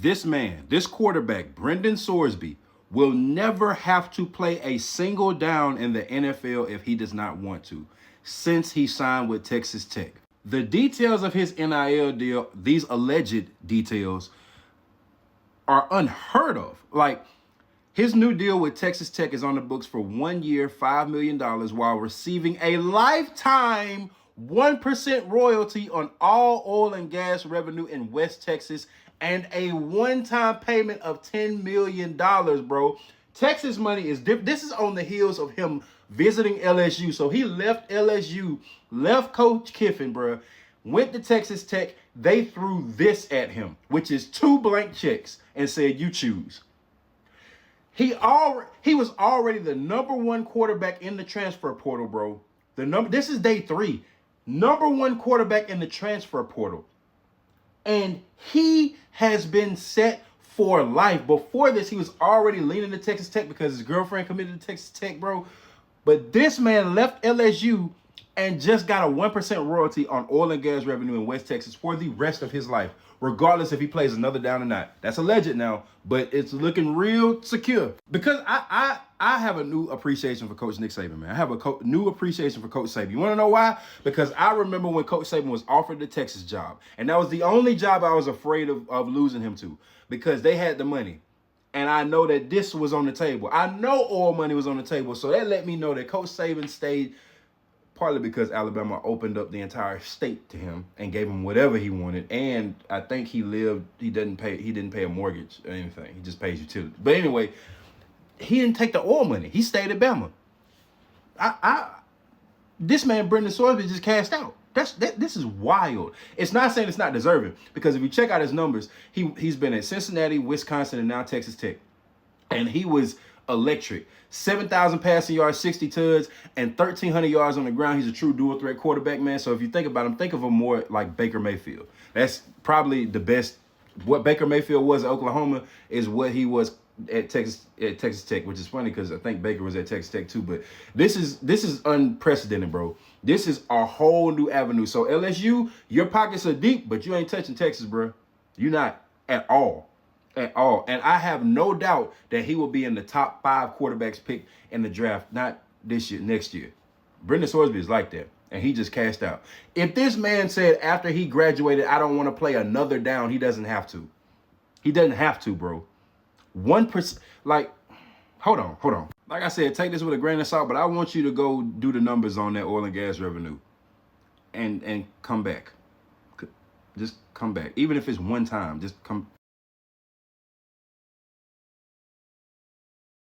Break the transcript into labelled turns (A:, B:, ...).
A: this man, this quarterback, Brendan Sorsby, will never have to play a single down in the NFL if he does not want to, since he signed with Texas Tech. The details of his NIL deal, these alleged details, are unheard of. Like, his new deal with Texas Tech is on the books for 1 year, $5 million, while receiving a lifetime 1% royalty on all oil and gas revenue in West Texas and a one-time payment of $10 million, bro. Texas money is different. This is on the heels of him visiting LSU. So he left LSU, left Coach Kiffin, bro, went to Texas Tech. They threw this at him, which is 2 blank checks, and said, you choose. He was already the #1 quarterback in the transfer portal, bro. This is day 3. #1 quarterback in the transfer portal. And he has been set for life. Before this, he was already leaning to Texas Tech because his girlfriend committed to Texas Tech, bro. But this man left LSU and just got a 1% royalty on oil and gas revenue in West Texas for the rest of his life, regardless if he plays another down or not. That's alleged now, but it's looking real secure. Because I have a new appreciation for Coach Nick Saban, man. I have a new appreciation for Coach Saban. You want to know why? Because I remember when Coach Saban was offered the Texas job, and that was the only job I was afraid of losing him to, because they had the money. And I know that this was on the table. I know oil money was on the table, so that let me know that Coach Saban stayed, partly because Alabama opened up the entire state to him and gave him whatever he wanted. And I think he didn't pay a mortgage or anything. He just pays utilities. But anyway, he didn't take the oil money. He stayed at Bama. This man, Brendan Sorsby, just cashed out. This is wild. It's not saying it's not deserving, because if you check out his numbers, he's been at Cincinnati, Wisconsin, and now Texas Tech. And he was electric. 7,000 passing yards, 60 tuds, and 1,300 yards on the ground. He's a true dual threat quarterback, man. So if you think about him, think of him more like Baker Mayfield. That's probably the best. What Baker Mayfield was at Oklahoma is what he was at Texas Tech, which is funny because I think Baker was at Texas Tech too. But this is unprecedented, bro. This is a whole new avenue. So LSU, your pockets are deep, but you ain't touching Texas, bro. You're not at all. At all. And I have no doubt that he will be in the top 5 quarterbacks picked in the draft, not this year, next year. Brendan Sorsby is like that, and he just cashed out. If this man said after he graduated, I don't want to play another down, he doesn't have to. He doesn't have to, bro. 1%, like, hold on. Like I said, take this with a grain of salt, but I want you to go do the numbers on that oil and gas revenue and come back. Just come back. Even if it's one time, just come